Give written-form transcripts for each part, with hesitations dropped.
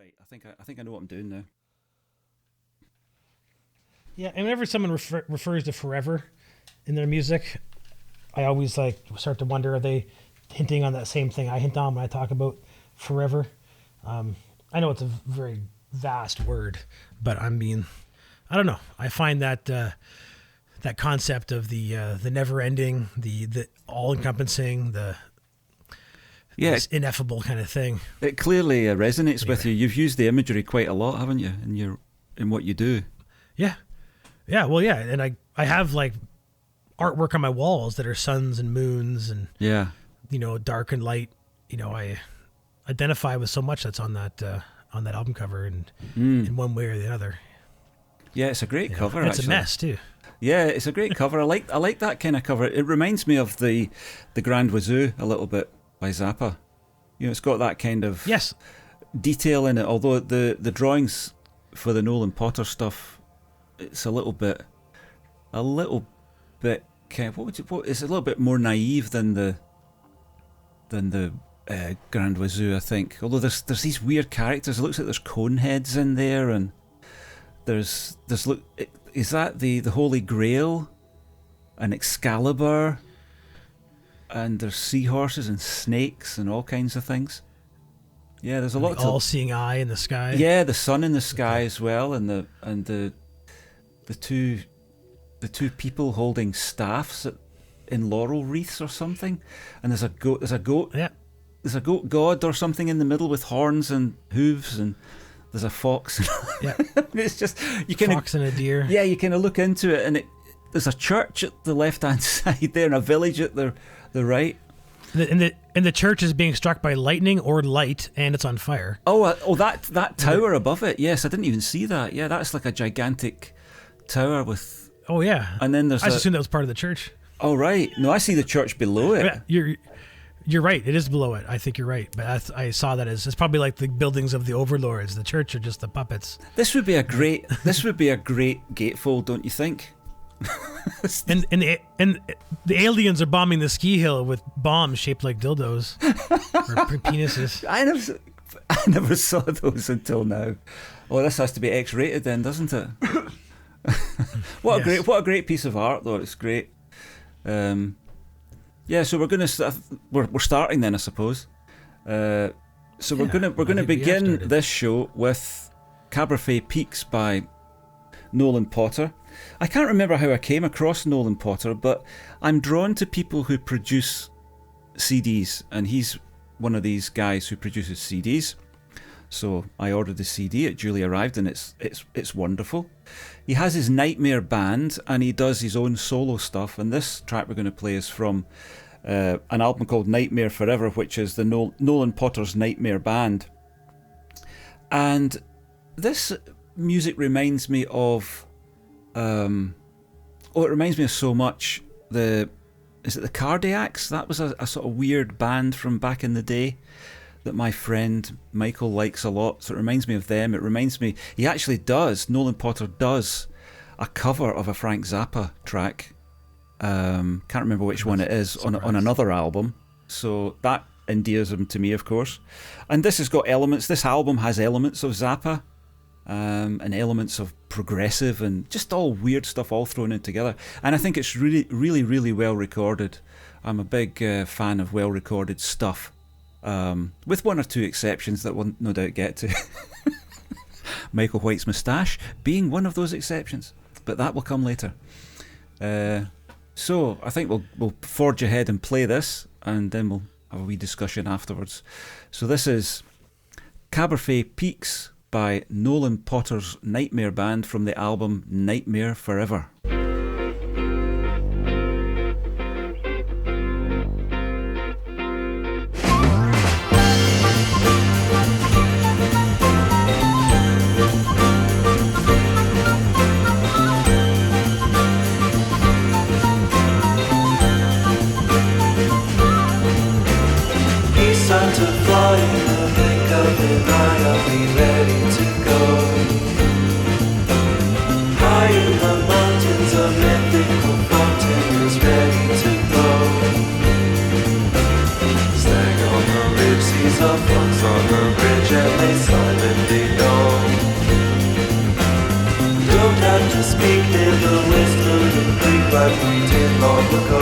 Right. I think I know what I'm doing now. Yeah, and whenever someone refers to forever in their music, I always like start to wonder, are they hinting on that same thing I hint on when I talk about forever? I know it's a very vast word, but I mean, I don't know. I find that that concept of the never ending, the all encompassing, this ineffable kind of thing. It clearly resonates with you. You've used the imagery quite a lot, haven't you? In what you do. Yeah. Yeah. Well, yeah. And I have like artwork on my walls that are suns and moons and, dark and light. I identify with so much that's on that album cover and in one way or the other. Yeah, it's a great cover. It's actually a mess too. Yeah, it's a great cover. I like that kind of cover. It reminds me of the Grand Wazoo a little bit by Zappa. It's got that kind of detail in it. Although the drawings for the Nolan Potter stuff, it's a little bit kind of, it's a little bit more naive than the Grand Wazoo, I think. Although there's these weird characters. It looks like there's cone heads in there, and there's is that the Holy Grail and Excalibur, and there's seahorses and snakes and all kinds of things. Yeah, there's a lot. All-seeing eye in the sky. Yeah, the sun in the sky as well, and the two people holding staffs in laurel wreaths or something, and there's a goat. Yeah. There's a goat god or something in the middle with horns and hooves, and there's a fox. Yeah. It's just fox and a deer. Yeah, you kind of look into it, and there's a church at the left-hand side there, and a village at the right. And the church is being struck by lightning or light, and it's on fire. That tower above it. Yes, I didn't even see that. Yeah, that's like a gigantic tower with. Oh yeah. And then there's. I just assumed that was part of the church. Oh right, no, I see the church below it. Yeah, you're right. It is below it. I think you're right. But I saw that as it's probably like the buildings of the overlords. The church are just the puppets. This would be a great gatefold, don't you think? and the aliens are bombing the ski hill with bombs shaped like dildos or penises. I never saw those until now. Oh, this has to be X-rated then, doesn't it? What a great piece of art, though. It's great. So we're starting then, I suppose. We're gonna begin this show with Cabernet Peaks by Nolan Potter. I can't remember how I came across Nolan Potter, but I'm drawn to people who produce CDs, and he's one of these guys who produces CDs. So I ordered the CD, it duly arrived, and it's wonderful. He has his Nightmare band, and he does his own solo stuff, and this track we're going to play is from an album called Nightmare Forever, which is the Nolan Potter's Nightmare band. And this music reminds me of it reminds me of so much is it the Cardiacs? That was a sort of weird band from back in the day that my friend Michael likes a lot, so it reminds me of them. It reminds me, Nolan Potter does a cover of a Frank Zappa track. Can't remember which one it is on another album, so that endears him to me, of course. And this album has elements of Zappa, and elements of progressive and just all weird stuff all thrown in together. And I think it's really, really, really well recorded. I'm a big fan of well recorded stuff. With one or two exceptions that we'll no doubt get to. Michael White's moustache being one of those exceptions, but that will come later. So I think we'll forge ahead and play this, and then we'll have a wee discussion afterwards. So this is Cabernet Peaks by Nolan Potter's Nightmare band from the album Nightmare Forever. To fly in the blink of an eye, I'll be ready to go. High in the mountains speak never whisper the creek like we did long ago.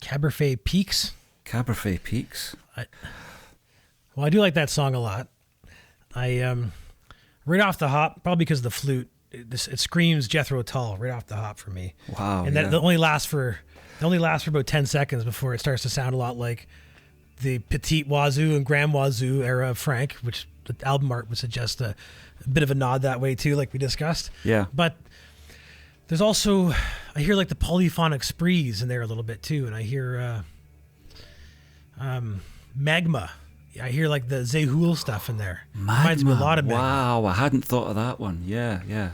Cabernet Peaks. Cabernet Peaks. Well, I do like that song a lot. Right off the hop, probably because of the flute, it screams Jethro Tull right off the hop for me. Wow. And that only lasts for about 10 seconds before it starts to sound a lot like the Petite Wazoo and Grand Wazoo era of Frank, which the album art would suggest a bit of a nod that way too, like we discussed. Yeah. But there's also, I hear like the polyphonic sprees in there a little bit too, and I hear Magma. I hear like the Zehul stuff in there. Magma. Reminds me a lot of Magma. Wow, I hadn't thought of that one. Yeah.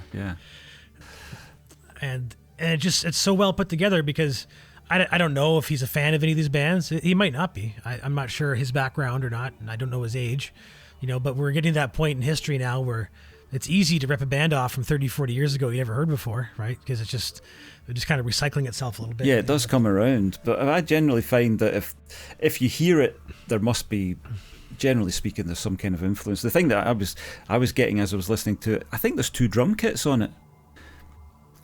And it's so well put together because I don't know if he's a fan of any of these bands. He might not be. I'm not sure his background or not, and I don't know his age, but we're getting to that point in history now where it's easy to rip a band off from 30, 40 years ago you never heard before, right? Because they're just kind of recycling itself a little bit. Yeah, it does come around. But I generally find that if you hear it, there must be, generally speaking, there's some kind of influence. The thing that I was getting as I was listening to it, I think there's 2 drum kits on it.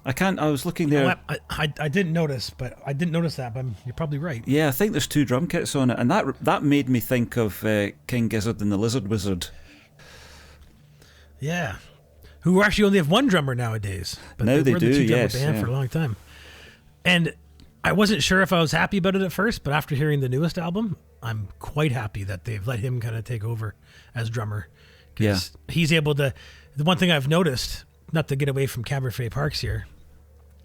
I was looking there. I didn't notice, but you're probably right. Yeah, I think there's 2 drum kits on it, and that made me think of King Gizzard and the Lizard Wizard. Yeah, who actually only have 1 drummer nowadays. But now they were do, the 2 drummer yes. band for a long time. And I wasn't sure if I was happy about it at first, but after hearing the newest album, I'm quite happy that they've let him kind of take over as drummer. Because he's able to. The one thing I've noticed, not to get away from Cabernet Parks here,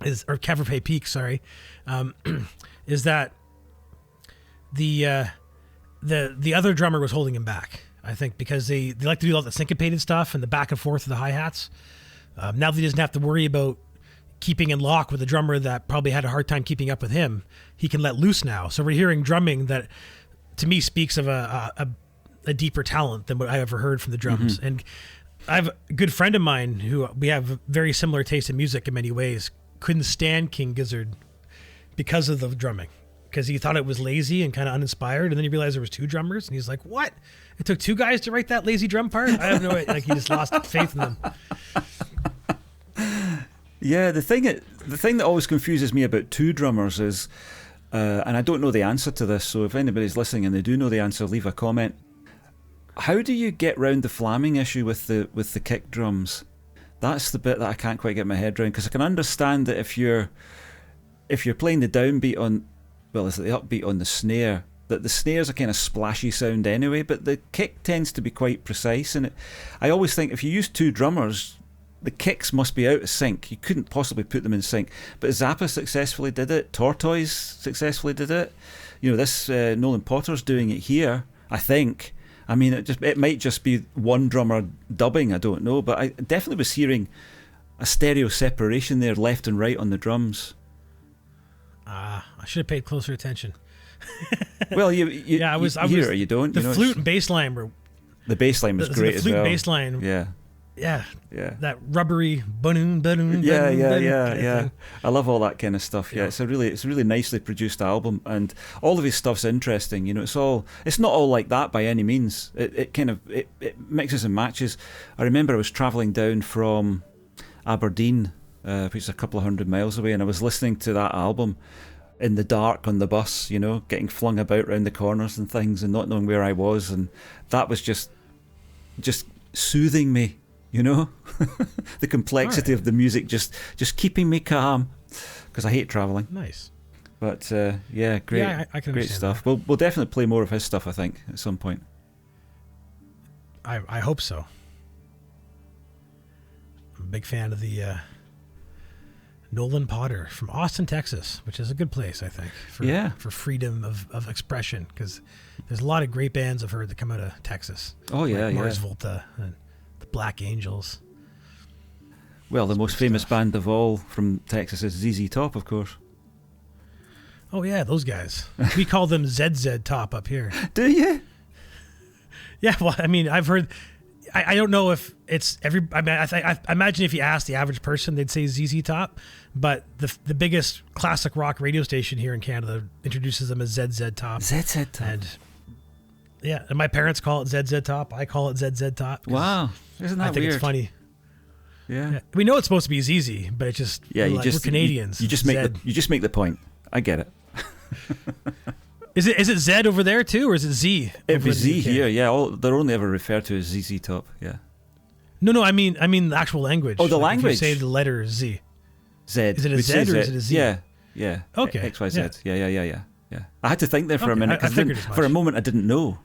or Cabernet Peak, sorry, is that the other drummer was holding him back. I think because they like to do all the syncopated stuff and the back and forth of the hi-hats. Now that he doesn't have to worry about keeping in lock with a drummer that probably had a hard time keeping up with him, he can let loose now. So we're hearing drumming that, to me, speaks of a deeper talent than what I ever heard from the drums. Mm-hmm. And I have a good friend of mine who we have a very similar taste in music in many ways, couldn't stand King Gizzard because of the drumming, because he thought it was lazy and kind of uninspired. And then he realized there was 2 drummers, and he's like, what? It took 2 guys to write that lazy drum part? I have no idea. Like, he just lost faith in them. Yeah, the thing that always confuses me about 2 drummers is, and I don't know the answer to this, so if anybody's listening and they do know the answer, leave a comment. How do you get round the flamming issue with the kick drums? That's the bit that I can't quite get my head around, because I can understand that if you're playing the downbeat on, well, is it the upbeat on the snare, that the snare's a kind of splashy sound anyway, but the kick tends to be quite precise. And I always think if you use 2 drummers, the kicks must be out of sync. You couldn't possibly put them in sync. But Zappa successfully did it. Tortoise successfully did it. This Nolan Potter's doing it here, I think. I mean, it might just be one drummer dubbing, I don't know, but I definitely was hearing a stereo separation there, left and right on the drums. I should have paid closer attention. Well, you I was hear it, you don't. The flute and bass line were... The bass line was great as well. The flute and bass line. Yeah. That rubbery ba-doon. Yeah. I love all that kind of stuff. Yeah, it's a really nicely produced album, and all of his stuff's interesting. It's not all like that by any means. It kind of mixes and matches. I remember I was travelling down from Aberdeen, which is a couple of 100 miles away, and I was listening to that album in the dark on the bus, getting flung about around the corners and things, and not knowing where I was, and that was just soothing me. The complexity of the music just keeping me calm, because I hate travelling. Nice. But great, I can great stuff. We'll definitely play more of his stuff, I think, at some point. I hope so. I'm a big fan of the Nolan Potter from Austin, Texas, which is a good place, I think, for freedom of expression, because there's a lot of great bands I've heard that come out of Texas. Oh yeah, like Mars Volta and the Black Angels. Well, the most famous band of all from Texas is ZZ Top, of course. Oh yeah, those guys. We call them ZZ Top up here. Do you? Yeah, well, I mean, I've heard. I don't know if it's every. I mean, I imagine if you ask the average person, they'd say ZZ Top. But the biggest classic rock radio station here in Canada introduces them as ZZ Top. ZZ Top. And my parents call it ZZ Top. I call it ZZ Top. Wow, isn't that weird? I think it's funny. Yeah. We know it's supposed to be ZZ, but it's just we're Canadians. You just make the point. I get it. Is it Z over there too, or is it Z? It'd be Z here. Yeah, they're only ever referred to as ZZ Top. Yeah. No. I mean the actual language. Oh, the language. If you say the letter Z. Z. Is it a Z or is it a Z? Yeah. Okay. X, Y, Z. Yeah. Yeah, I had to think there for a Okay, minute I figured because as for a much. moment I didn't know.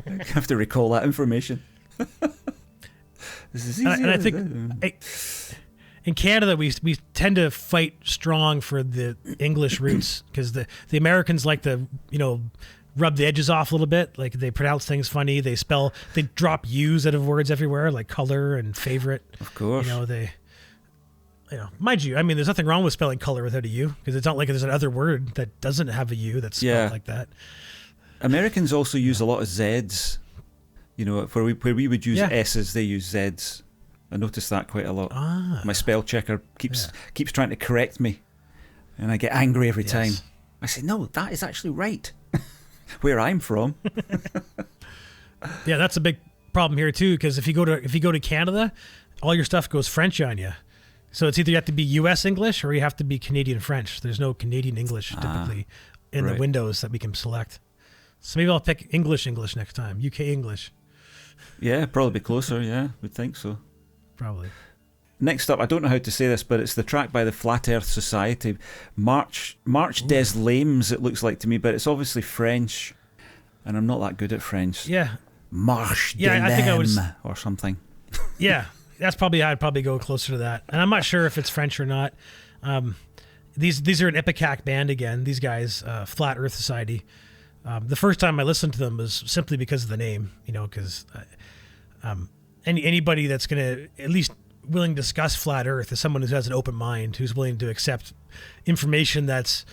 I have to recall that information. This is easy. And I think in Canada we tend to fight strong for the English roots because the Americans like to rub the edges off a little bit. Like they pronounce things funny. They drop U's out of words everywhere, like color and favorite. Of course. Mind you, I mean, there's nothing wrong with spelling color without a U because it's not like there's another word that doesn't have a U that's spelled like that. Americans also use a lot of Z's. Where we would use Yeah. S's, they use Z's. I noticed that quite a lot. My spell checker keeps trying to correct me, and I get angry every time. I say, no, that is actually right. Where I'm from. Yeah, that's a big problem here too because if you go to Canada, all your stuff goes French on you. So it's either you have to be U.S. English or you have to be Canadian French. There's no Canadian English typically in the windows that we can select. So maybe I'll pick English next time. UK English. Yeah, probably closer. Yeah, would think so. Probably. Next up, I don't know how to say this, but it's the track by the Flat Earth Society. March des Lames, it looks like to me, but it's obviously French, and I'm not that good at French. Yeah. Marche Yeah, de I think I would- Lames or something. Yeah, I'd probably go closer to that. And I'm not sure if it's French or not. These are an Ipecac band again. These guys, Flat Earth Society. The first time I listened to them was simply because of the name, because anybody that's going to at least willing to discuss flat Earth is someone who has an open mind, who's willing to accept information that's,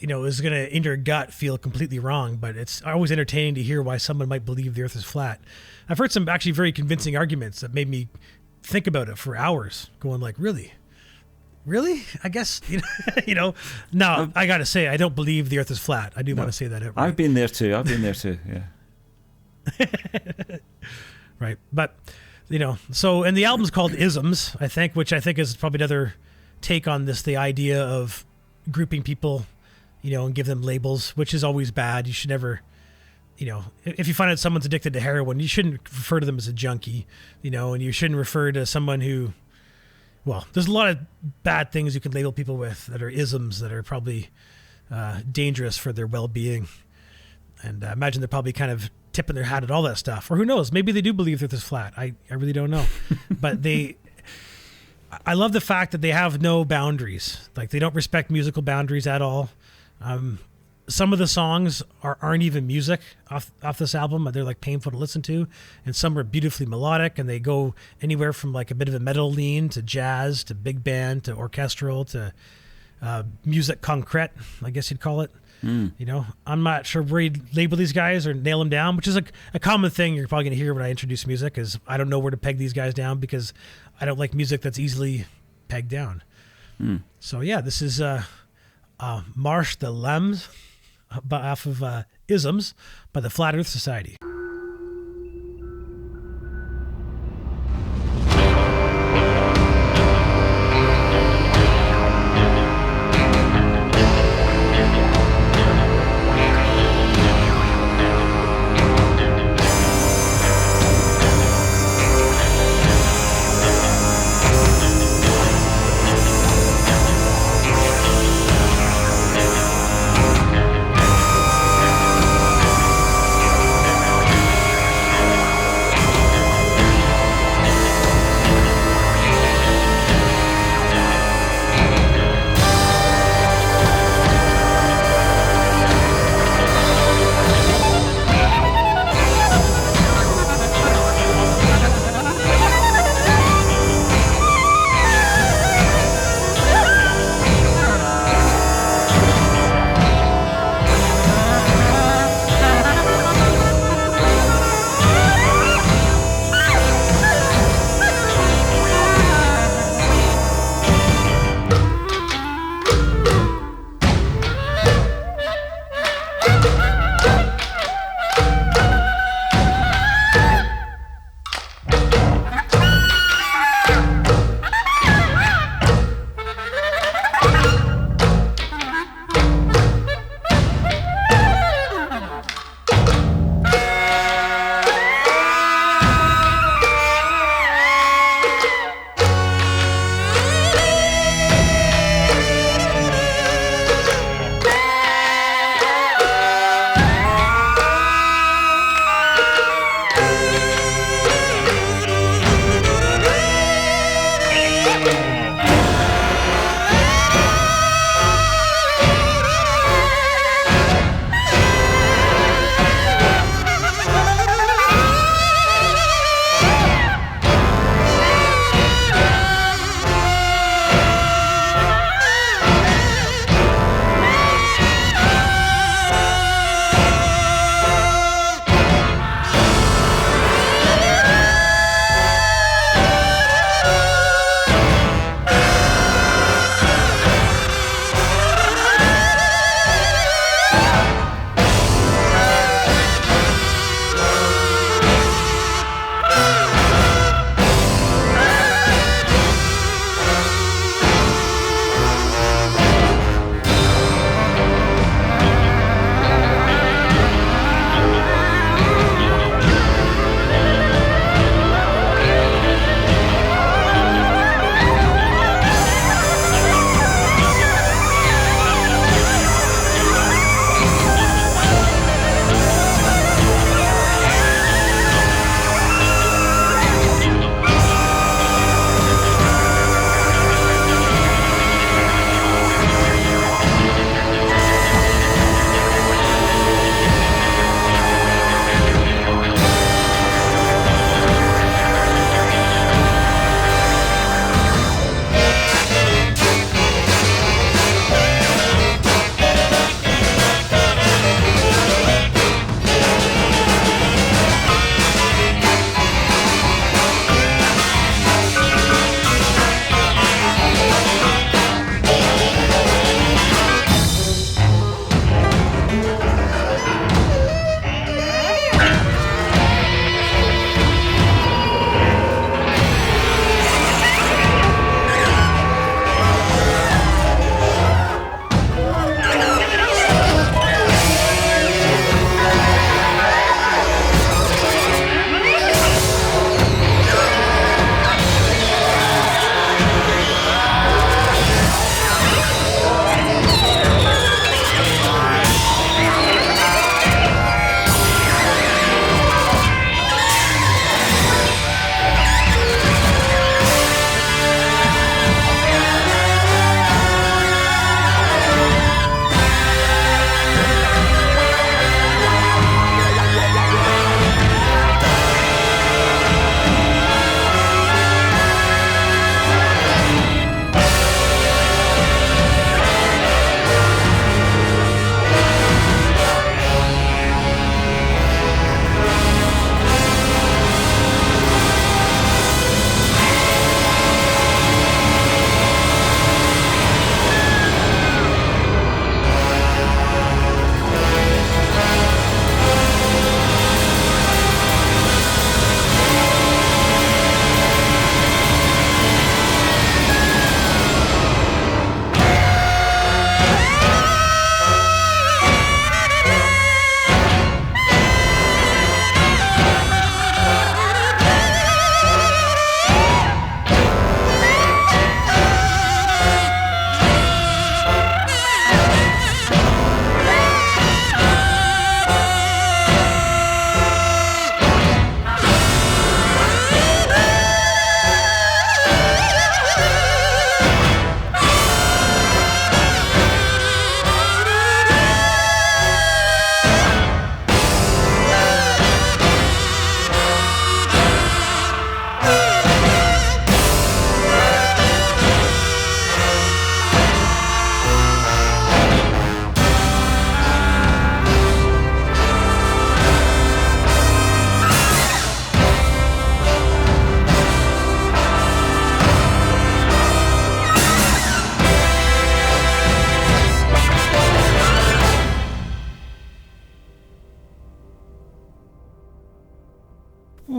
is going to in your gut feel completely wrong. But it's always entertaining to hear why someone might believe the Earth is flat. I've heard some actually very convincing arguments that made me think about it for hours, going like, really? I guess, No, I got to say, I don't believe the Earth is flat. I do want to say that. I've been there too. Yeah. Right. But, and the album's called Isms, I think, which I think is probably another take on this, the idea of grouping people, and give them labels, which is always bad. You should never, if you find out someone's addicted to heroin, you shouldn't refer to them as a junkie, and you shouldn't refer to someone who, well, there's a lot of bad things you can label people with that are isms that are probably dangerous for their well-being. And I imagine they're probably kind of tipping their hat at all that stuff. Or who knows? Maybe they do believe that this is flat. I really don't know. But I love the fact that they have no boundaries. Like they don't respect musical boundaries at all. Some of the songs aren't even music off this album. They're like painful to listen to. And some are beautifully melodic, and they go anywhere from like a bit of a metal lean to jazz to big band to orchestral to music concrete, I guess you'd call it. I'm not sure where you'd label these guys or nail them down, which is a common thing you're probably going to hear when I introduce music is I don't know where to peg these guys down because I don't like music that's easily pegged down. So yeah, this is Marche de Lames off of Isms by the Flat Earth Society.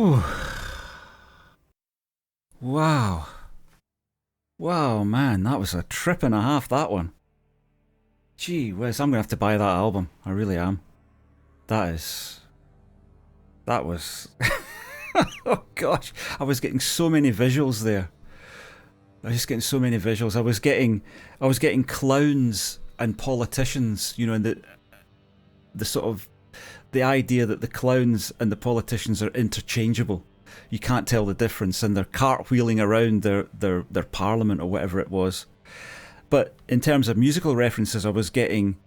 Whew. Wow. Wow, man, that was a trip and a half, that one. Gee whiz, I'm going to have to buy that album. I really am. That was... Oh gosh, I was getting so many visuals there. I was just getting so many visuals. I was getting clowns and politicians, you know, and the sort of the idea that the clowns and the politicians are interchangeable. You can't tell the difference, and they're cartwheeling around their parliament or whatever it was. But in terms of musical references, I was getting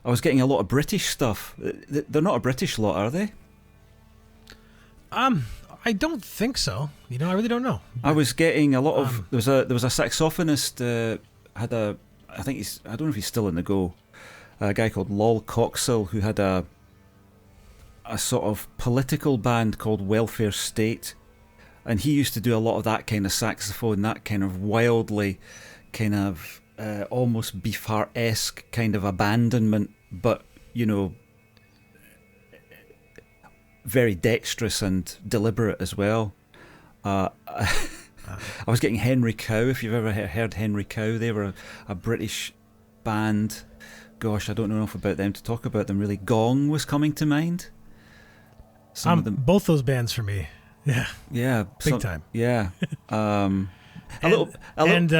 a lot of British stuff. They're not a British lot, are they? I don't think so. You know, I really don't know. I was getting a lot of there was a saxophonist I don't know if he's still in the go. A guy called Lol Coxhill who had a sort of political band called Welfare State, and he used to do a lot of that kind of saxophone, that kind of wildly kind of almost Beefheart-esque kind of abandonment, but you know, very dexterous and deliberate as well. I was getting Henry Cow, if you've ever heard Henry Cow. They were a British band. Gosh, I don't know enough about them to talk about them really. Gong was coming to mind. Some of them, both those bands for me. Yeah. Yeah. Big time. Yeah. Go ahead.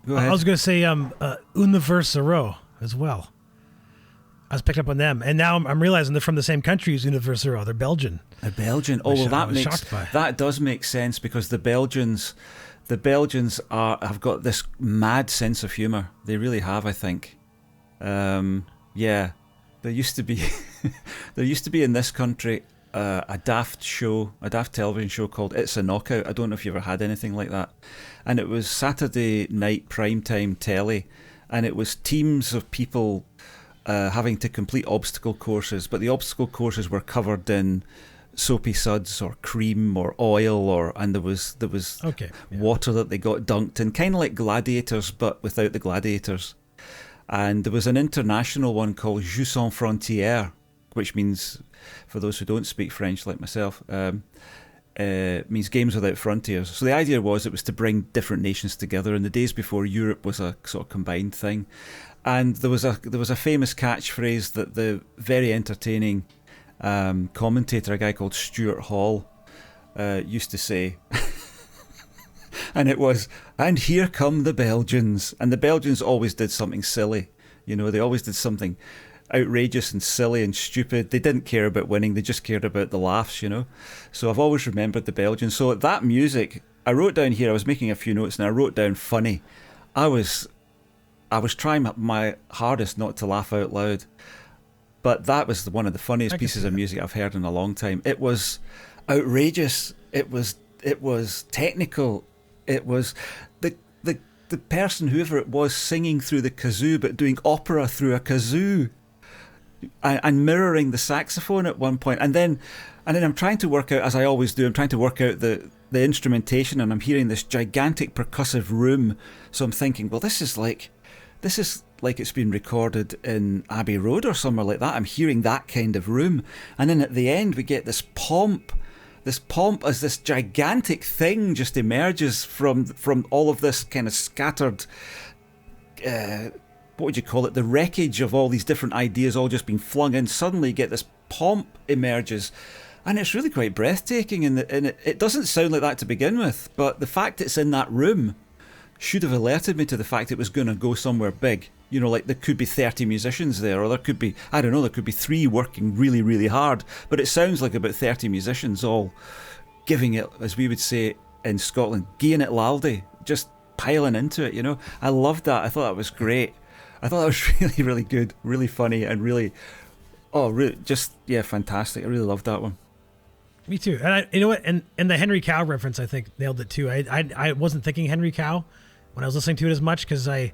I was going to say Universero as well. I was picking up on them, and now I'm realizing they're from the same country as Universero. They're Belgian. They're Belgian. Oh, well, that does make sense, because the Belgians have got this mad sense of humour. They really have, I think. Yeah, there used to be in this country a daft television show called It's a Knockout. I don't know if you ever had anything like that, and it was Saturday night primetime telly, and it was teams of people having to complete obstacle courses, but the obstacle courses were covered in soapy suds or cream or oil, and there was water that they got dunked in, kind of like gladiators but without the gladiators. And there was an international one called Jeux sans frontières, which means, for those who don't speak French like myself, means games without frontiers. So the idea was it was to bring different nations together in the days before Europe was a sort of combined thing. And there was a famous catchphrase that the very entertaining commentator, a guy called Stuart Hall, used to say. And it was, "And here come the Belgians." And the Belgians always did something silly. You know, they always did something outrageous and silly and stupid. They didn't care about winning, they just cared about the laughs, you know. So I've always remembered the Belgians. So that music, I wrote down here, I was making a few notes and I wrote down funny. I was trying my hardest not to laugh out loud, but that was one of the funniest pieces of music I've heard in a long time. It was outrageous. It was technical. It was the person, whoever it was, singing through the kazoo, but doing opera through a kazoo, and mirroring the saxophone at one point. And then I'm trying to work out, as I always do, I'm trying to work out the instrumentation, and I'm hearing this gigantic percussive room. So I'm thinking, well, this is like it's been recorded in Abbey Road or somewhere like that. I'm hearing that kind of room. And then at the end we get this pomp as this gigantic thing just emerges from all of this kind of scattered, what would you call it, the wreckage of all these different ideas all just being flung in. Suddenly you get this pomp emerges, and it's really quite breathtaking, and it doesn't sound like that to begin with, but the fact it's in that room should have alerted me to the fact it was going to go somewhere big. You know, like there could be 30 musicians there, or there could be, I don't know, there could be 3 working really, really hard. But it sounds like about 30 musicians all giving it, as we would say in Scotland, gieing it laldy, just piling into it, you know. I loved that. I thought that was great. I thought that was really, really good, really funny, and really, fantastic. I really loved that one. Me too. And you know what? And the Henry Cow reference, I think, nailed it too. I wasn't thinking Henry Cow when I was listening to it as much, because I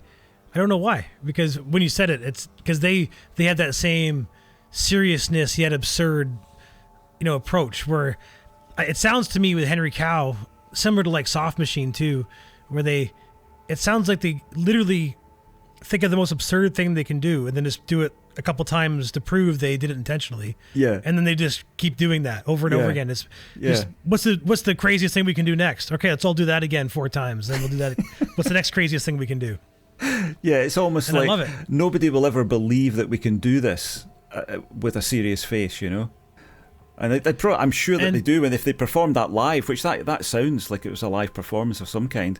don't know why. Because when you said it, it's because they had that same seriousness yet absurd, you know, approach, where it sounds to me with Henry Cow similar to like Soft Machine too, where it sounds like they literally think of the most absurd thing they can do and then just do it a couple times to prove they did it intentionally. Yeah. And then they just keep doing that over and over again. It's just, what's the craziest thing we can do next? Okay, let's all do that again 4 times. Then we'll do that. What's the next craziest thing we can do? Yeah, it's almost and like I love it. Nobody will ever believe that we can do this with a serious face, you know? And I'm sure that they do, and if they perform that live, which that sounds like it was a live performance of some kind.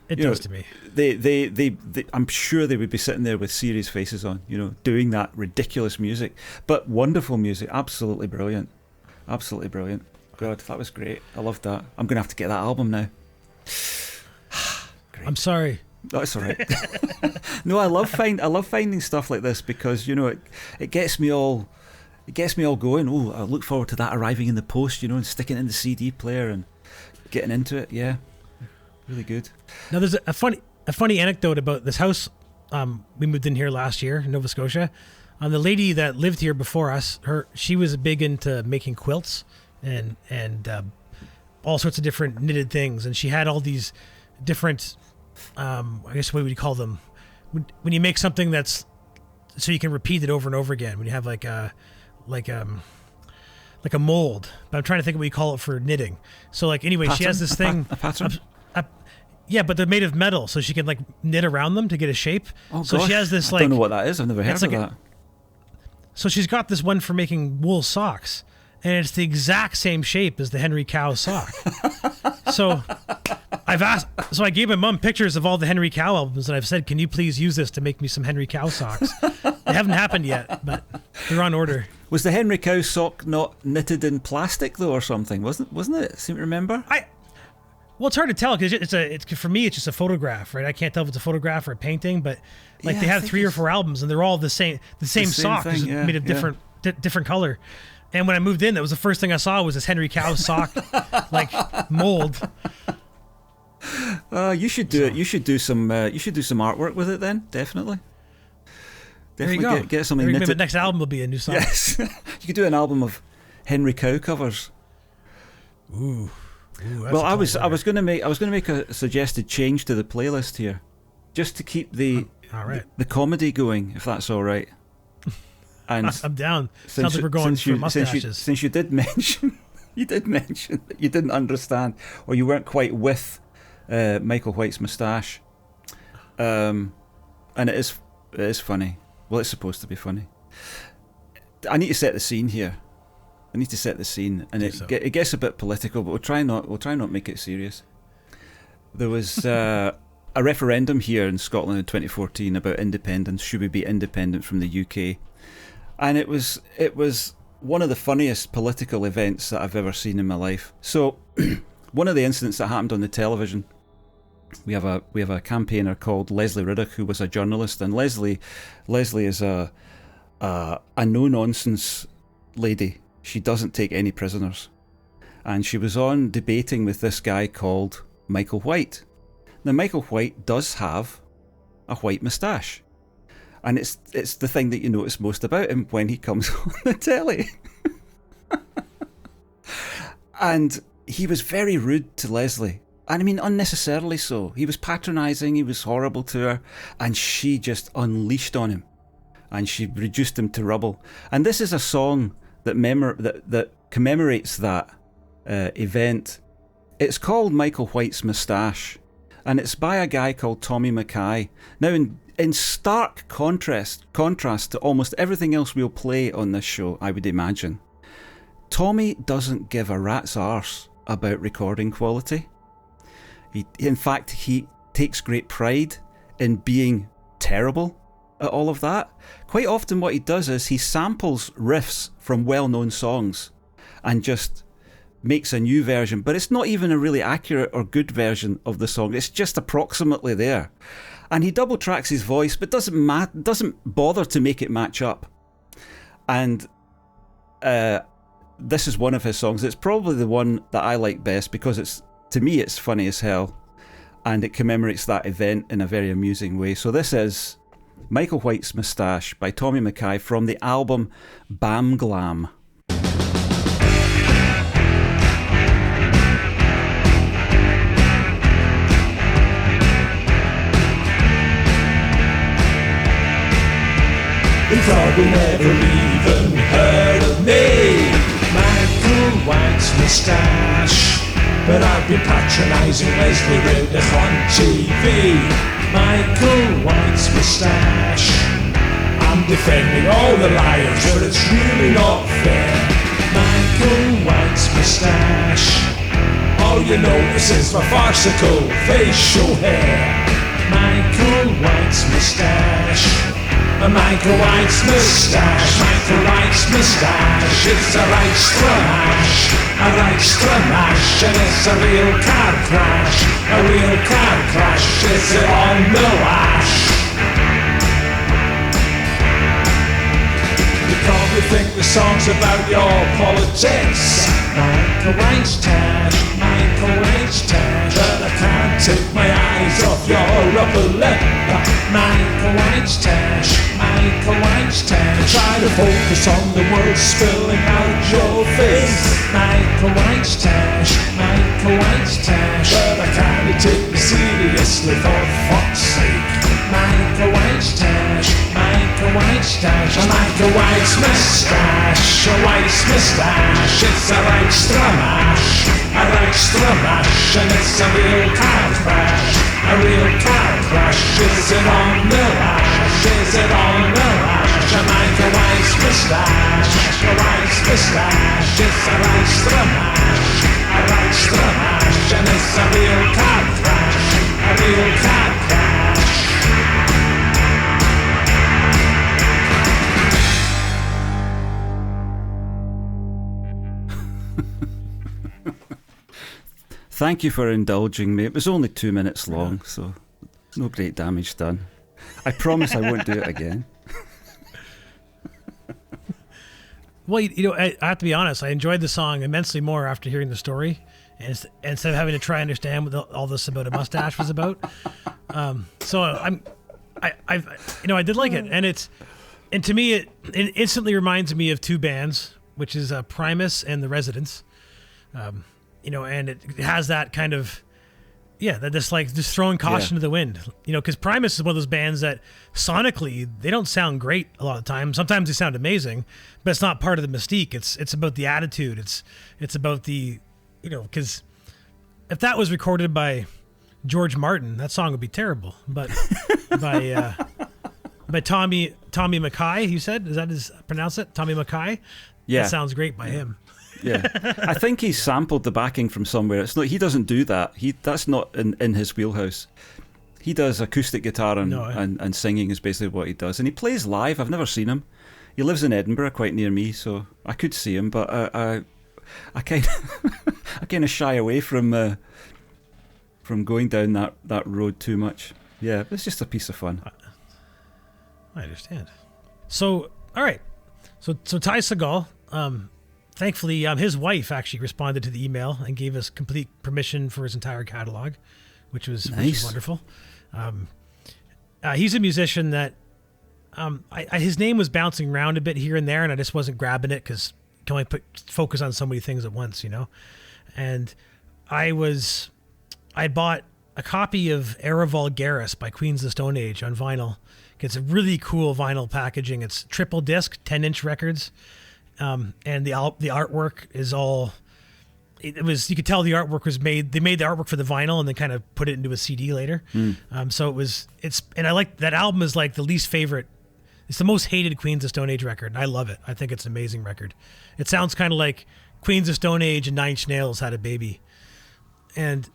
It does to me. They I'm sure they would be sitting there with serious faces on, you know, doing that ridiculous music, but wonderful music, absolutely brilliant, absolutely brilliant. God, that was great. I loved that. I'm gonna have to get that album now. Great. I'm sorry. That's all right. No, I love finding stuff like this because, you know, it gets me all. It gets me all going. Oh, I look forward to that arriving in the post, you know, and sticking it in the CD player and getting into it. Yeah, really good. Now, there's a funny anecdote about this house. We moved in here last year in Nova Scotia. The lady that lived here before us, she was big into making quilts and all sorts of different knitted things, and she had all these different. I guess what would you call them? When you make something that's so you can repeat it over and over again. When you have like a mold, but I'm trying to think of what you call it for knitting. So like anyway, she has this thing. A pattern? Yeah, but they're made of metal, so she can like knit around them to get a shape. Oh, so gosh. she has this I like. don't know what that is. I've never heard of that. So she's got this one for making wool socks, and it's the exact same shape as the Henry Cow sock. So I gave my mom pictures of all the Henry Cow albums, and I've said, "Can you please use this to make me some Henry Cow socks?" They haven't happened yet, but they're on order. Was the Henry Cow sock not knitted in plastic though, or something? Wasn't it? I seem to remember. Well, it's hard to tell because for me it's just a photograph, right? I can't tell if it's a photograph or a painting, but like they have 3 or 4 albums and they're all the same sock, thing, just made of different color. And when I moved in, that was the first thing I saw was this Henry Cow sock like mold. You should do it. You should do some artwork with it then. Definitely. There you go. Get something knitted. The next album will be a new song. Yes, you could do an album of Henry Cow covers. Ooh. Well, I was going to make a suggested change to the playlist here, just to keep the comedy going, if that's all right. And I'm down. Sounds like we're going for mustaches. Since you did mention that you didn't understand or you weren't quite with Michael White's moustache, and it is funny. Well, it's supposed to be funny. I need to set the scene here. And it gets a bit political, but we'll try not make it serious. There was a referendum here in Scotland in 2014 about independence. Should we be independent from the UK? And it was one of the funniest political events that I've ever seen in my life. So, one of the incidents that happened on the television. We have a campaigner called Leslie Riddoch, who was a journalist, and Leslie is a no nonsense lady. She doesn't take any prisoners, and she was on debating with this guy called Michael White. Now, Michael White does have a white moustache, and it's the thing that you notice most about him when he comes on the telly. And he was very rude to Leslie. And I mean, unnecessarily so. He was patronising, he was horrible to her, and she just unleashed on him. And she reduced him to rubble. And this is a song that commemorates that event. It's called Michael White's Moustache, and it's by a guy called Tommy Mackay. Now, in stark contrast to almost everything else we'll play on this show, I would imagine, Tommy doesn't give a rat's arse about recording quality. In fact, he takes great pride in being terrible at all of that. Quite often what he does is he samples riffs from well-known songs and just makes a new version, but it's not even a really accurate or good version of the song. It's just approximately there. And he double tracks his voice, but doesn't bother to make it match up. And this is one of his songs. It's probably the one that I like best because to me it's funny as hell, and it commemorates that event in a very amusing way. So this is Michael White's Moustache by Tommy Mackay from the album Bam Glam. They probably never even heard of me. Michael White's moustache, but I've been patronising Leslie Riddick on TV. Michael White's moustache, I'm defending all the liars, but it's really not fair. Michael White's moustache, all you notice is my farcical facial hair. Michael White's moustache, Michael White's moustache, Michael White's moustache. It's a right stramash, a right stramash, and it's a real car crash, a real car crash. Is it on the lash? You probably think the song's about your politics. Michael White's tash, Michael White's tash, but I can't take my eyes off your upper lip. Michael White's tash, Michael White's tash. Try to focus on the words spilling out your face. Michael White's tash, Michael White's tash, but I can't take you seriously for fuck's sake. Michael White's tash, Michael White's tash, Michael White's moustache, a White's moustache. It's a right stramash, a right stramash, and it's a real car crash, a real car crash. Is it on the lash? Is it on the lash? A Michael White's moustache, a White's moustache. It's a right stramash, a right stramash, and it's a real car crash, a real car crash. Thank you for indulging me. It was only 2 minutes long, so no great damage done. I promise I won't do it again. Well, I have to be honest. I enjoyed the song immensely more after hearing the story, and instead of having to try and understand what all this about a mustache was about. So I did like it, and to me it instantly reminds me of two bands, which is Primus and The Residents. And it has that kind of, just throwing caution to the wind, because Primus is one of those bands that sonically, they don't sound great a lot of the time. Sometimes they sound amazing, but it's not part of the mystique. It's about the attitude. It's about the, because if that was recorded by George Martin, that song would be terrible. But by Tommy Mackay, you said, is that his pronounce it? Tommy Mackay? Yeah. That sounds great by him. Yeah, I think he sampled the backing from somewhere. It's not. He doesn't do that. That's not in his wheelhouse. He does acoustic guitar and singing is basically what he does. And he plays live. I've never seen him. He lives in Edinburgh, quite near me, so I could see him. But I kind of shy away from going down that road too much. Yeah, it's just a piece of fun. I understand. So all right, so Ty Segall. Thankfully, his wife actually responded to the email and gave us complete permission for his entire catalog, which was wonderful. He's a musician that his name was bouncing around a bit here and there, and I just wasn't grabbing it because you can only focus on so many things at once, And I bought a copy of Era Vulgaris by Queens of the Stone Age on vinyl. It's a really cool vinyl packaging. It's triple disc, 10-inch records. And the artwork is all. You could tell the artwork was made. They made the artwork for the vinyl and then kind of put it into a CD later. So and I like that album is like the least favorite. It's the most hated Queens of Stone Age record, and I love it. I think it's an amazing record. It sounds kind of like Queens of Stone Age and Nine Inch Nails had a baby, and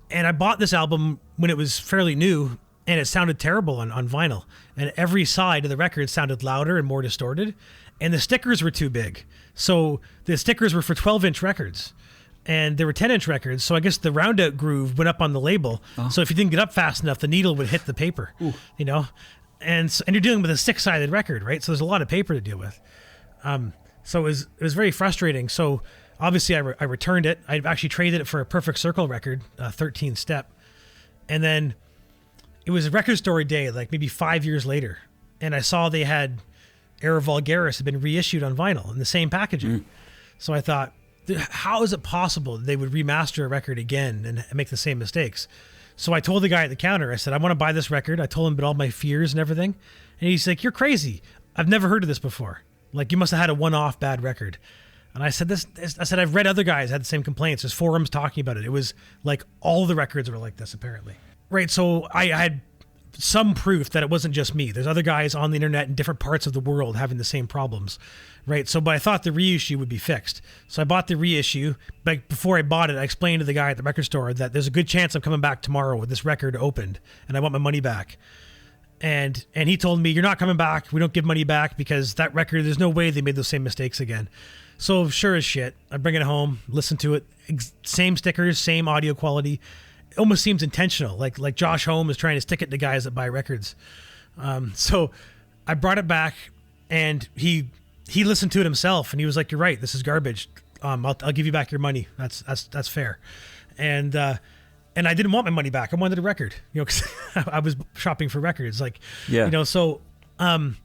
I bought this album when it was fairly new, and it sounded terrible on vinyl, and every side of the record sounded louder and more distorted. And the stickers were too big. So the stickers were for 12-inch records. And there were 10-inch records. So I guess the roundout groove went up on the label. Oh. So if you didn't get up fast enough, the needle would hit the paper. Ooh. And you're dealing with a 6-sided record, right? So there's a lot of paper to deal with. So it was very frustrating. So obviously I returned it. I actually traded it for a Perfect Circle record, 13 step. And then it was a Record Store Day, like maybe 5 years later. And I saw they had Era Vulgaris had been reissued on vinyl in the same packaging. So I thought, how is it possible that they would remaster a record again and make the same mistakes? So I told the guy at the counter, I said, I want to buy this record. I told him about all my fears and everything. And he's like, you're crazy. I've never heard of this before. Like, you must have had a one-off bad record. And I said, I've read other guys had the same complaints. There's forums talking about it. It was like all the records were like this, apparently. Right, so I had some proof that it wasn't just me. There's other guys on the internet in different parts of the world having the same problems. Right, so but I thought the reissue would be fixed. So I bought the reissue, but before I bought it, I explained to the guy at the record store that there's a good chance I'm coming back tomorrow with this record opened, and I want my money back. And he told me, you're not coming back. We don't give money back because that record, there's no way they made those same mistakes again. So sure as shit, I bring it home, listen to it, same stickers, same audio quality. It almost seems intentional, like Josh Homme is trying to stick it to guys that buy records. So I brought it back, and he listened to it himself, and he was like, "You're right, this is garbage. I'll give you back your money. That's fair." And I didn't want my money back. I wanted a record, because I was shopping for records, So the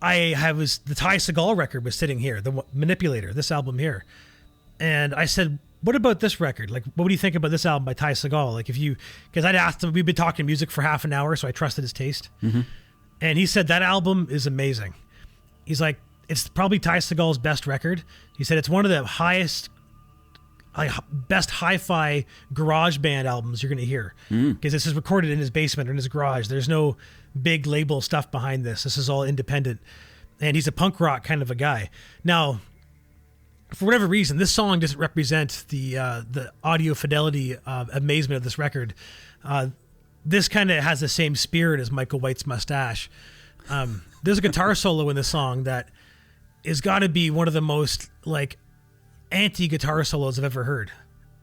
Ty Segall record was sitting here, the Manipulator, this album here, and I said, what about this record? Like, what do you think about this album by Ty Segall? Like, because I'd asked him, we'd been talking music for half an hour, so I trusted his taste. Mm-hmm. And he said, that album is amazing. He's like, it's probably Ty Segall's best record. He said, it's one of the best hi-fi garage band albums you're going to hear. Because this is recorded in his basement or in his garage. There's no big label stuff behind this. This is all independent. And he's a punk rock kind of a guy. Now, for whatever reason, this song doesn't represent the audio fidelity amazement of this record. This kind of has the same spirit as Michael White's Mustache. There's a guitar solo in this song that is got to be one of the most like anti-guitar solos I've ever heard.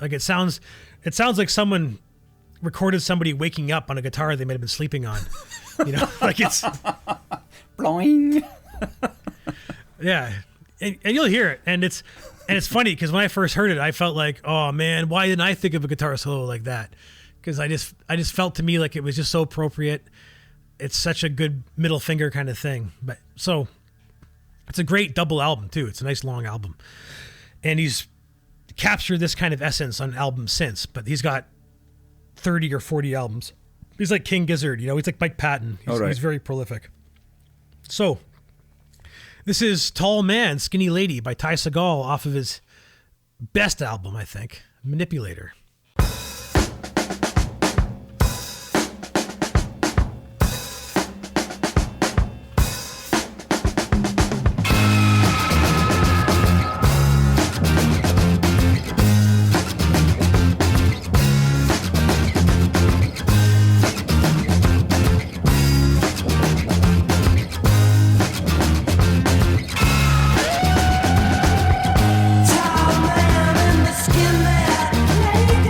Like it sounds like someone recorded somebody waking up on a guitar they might have been sleeping on. Like it's Bloing. Yeah. And you'll hear it, and it's funny because when I first heard it, I felt like, oh man, why didn't I think of a guitar solo like that? Because I just felt to me like it was just so appropriate. It's such a good middle finger kind of thing. But so it's a great double album too. It's a nice long album, and he's captured this kind of essence on albums since. But he's got 30 or 40 albums. He's like King Gizzard, he's like Mike Patton. He's very prolific. So. This is Tall Man, Skinny Lady by Ty Segall off of his best album, I think, Manipulator. Tall man in the skin that lady.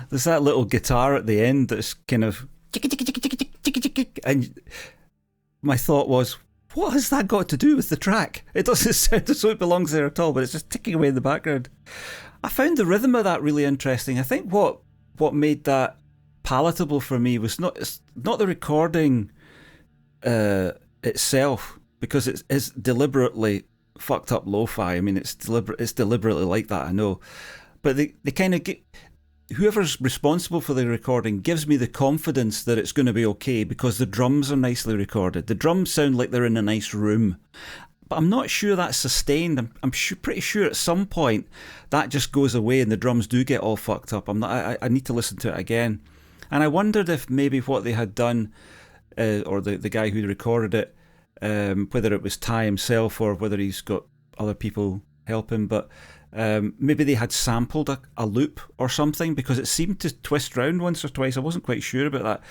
there's that little guitar at the end that's kind of, and my thought was, what has that got to do with the track? It doesn't sound as though it belongs there at all, but it's just ticking away in the background. I found the rhythm of that really interesting. I think what made that palatable for me was not the recording itself, because it's deliberately fucked up lo-fi. I mean, it's deliberately like that, I know. But they kind of get, whoever's responsible for the recording gives me the confidence that it's going to be okay, because the drums are nicely recorded. The drums sound like they're in a nice room. But I'm not sure that's sustained. I'm pretty sure at some point that just goes away and the drums do get all fucked up. I need to listen to it again. And I wondered if maybe what they had done, or the guy who recorded it, whether it was Ty himself or whether he's got other people help him, but maybe they had sampled a loop or something, because it seemed to twist round once or twice. I wasn't quite sure about that.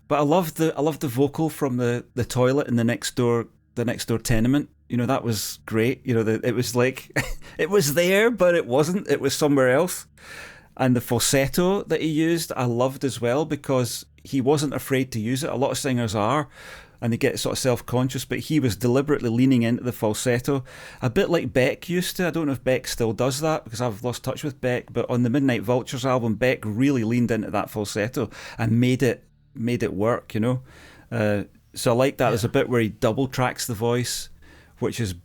But I loved the vocal from the toilet in the next door tenement. You know, that was great. You know, it was like it was there, but it wasn't. It was somewhere else. And the falsetto that he used, I loved as well, because he wasn't afraid to use it. A lot of singers are, and they get sort of self-conscious, but he was deliberately leaning into the falsetto, a bit like Beck used to. I don't know if Beck still does that, because I've lost touch with Beck, but on the Midnight Vultures album, Beck really leaned into that falsetto and made it work, you know. So I like that. Yeah. There's a bit where he double tracks the voice, which is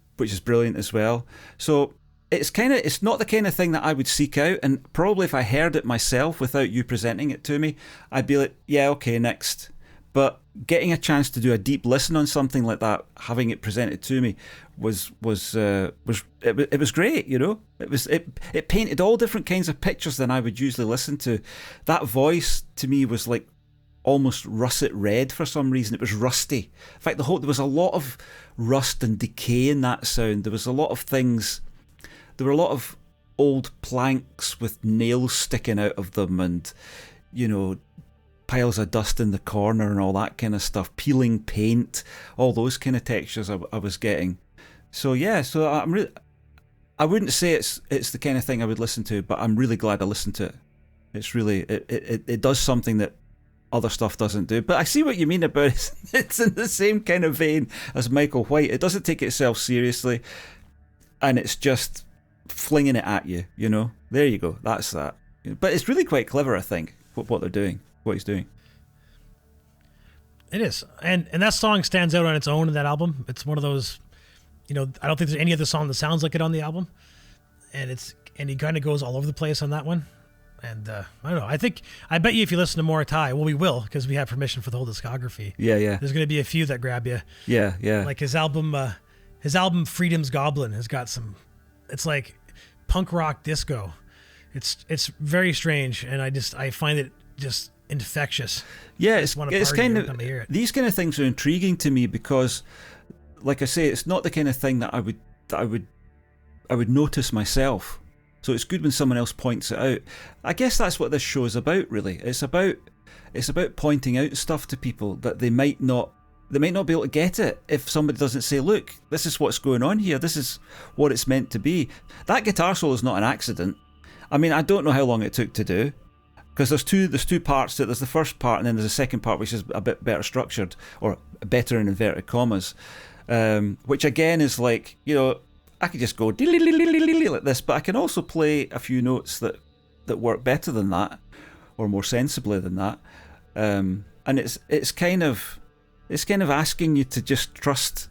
brilliant as well. So it's not the kind of thing that I would seek out, and probably if I heard it myself without you presenting it to me, I'd be like, yeah, okay, next. But getting a chance to do a deep listen on something like that, having it presented to me, was great. You know, it painted all different kinds of pictures than I would usually listen to. That voice to me was like almost russet red for some reason. It was rusty. In fact, there was a lot of rust and decay in that sound. There was a lot of things. There were a lot of old planks with nails sticking out of them, and, you know, piles of dust in the corner and all that kind of stuff, peeling paint, all those kind of textures I was getting. So yeah, I wouldn't say it's the kind of thing I would listen to, but I'm really glad I listened to it. It's really, it does something that other stuff doesn't do. But I see what you mean about it. It's in the same kind of vein as Michael White. It doesn't take itself seriously, and it's just flinging it at you, you know. There you go, that's that. But it's really quite clever, I think, what they're doing, what he's doing. It is, and that song stands out on its own in that album. It's one of those, you know, I don't think there's any other song that sounds like it on the album, and he kind of goes all over the place on that one. And I don't know, I bet you if you listen to more Ty, well, we will, because we have permission for the whole discography. Yeah. There's going to be a few that grab you. Yeah. Like his album Freedom's Goblin has got some, it's like punk rock disco. It's very strange, and I find it just infectious. Yeah, it's kind of, these kind of things are intriguing to me, because, like I say, it's not the kind of thing that I would notice myself. So it's good when someone else points it out. I guess that's what this show is about, really. It's about pointing out stuff to people that they might not be able to get it if somebody doesn't say, look, this is what's going on here, this is what it's meant to be. That guitar solo is not an accident. I mean, I don't know how long it took to do, because there's two parts to it. There's the first part, and then there's a second part which is a bit better structured, or better in inverted commas, which again is like, you know, I could just go like this, but I can also play a few notes that work better than that, or more sensibly than that. And it's kind of asking you to just trust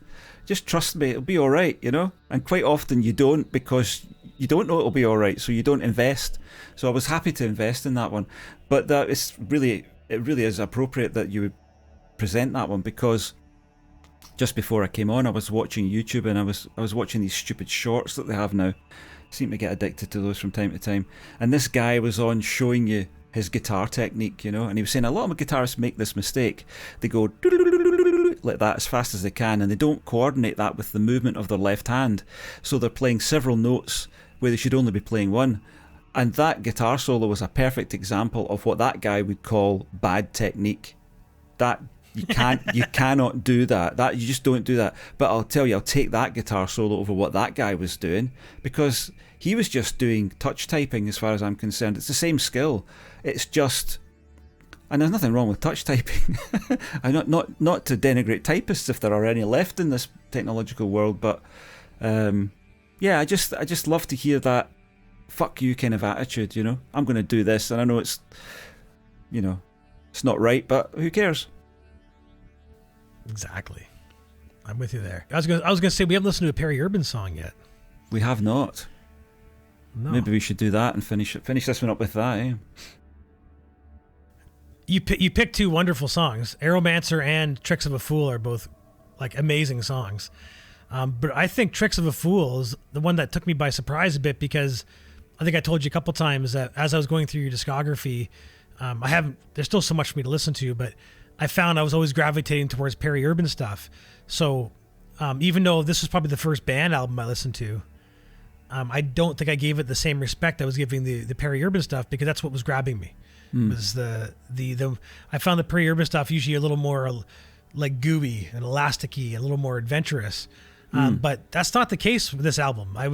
me, it'll be all right, you know. And quite often you don't, because you don't know it'll be all right, so you don't invest. So I was happy to invest in that one, but it really is appropriate that you would present that one, because just before I came on, I was watching YouTube, and I was watching these stupid shorts that they have now. I seem to get addicted to those from time to time. And this guy was on showing you his guitar technique, you know, and he was saying a lot of guitarists make this mistake. They go like that as fast as they can, and they don't coordinate that with the movement of their left hand. So they're playing several notes where they should only be playing one. And that guitar solo was a perfect example of what that guy would call bad technique. That you cannot do that. That you just don't do that. But I'll tell you, I'll take that guitar solo over what that guy was doing, because He was just doing touch typing, as far as I'm concerned. It's the same skill. It's just, and there's nothing wrong with touch typing. I not to denigrate typists if there are any left in this technological world, but yeah, I just love to hear that fuck you kind of attitude. You know, I'm going to do this, and I know it's, you know, it's not right, but who cares? Exactly. I'm with you there. I was gonna say we haven't listened to a Peri Urban song yet. We have not. No. Maybe we should do that and finish this one up with that. Eh? You picked two wonderful songs. Aeromancer and Tricks of a Fool are both like amazing songs. But I think Tricks of a Fool is the one that took me by surprise a bit, because I think I told you a couple times that as I was going through your discography, there's still so much for me to listen to, but I found I was always gravitating towards Peri Urban stuff. So even though this was probably the first band album I listened to, I don't think I gave it the same respect I was giving the Peri Urban stuff, because that's what was grabbing me. Was I found the Peri Urban stuff usually a little more like gooey and elasticy, a little more adventurous. But that's not the case with this album. And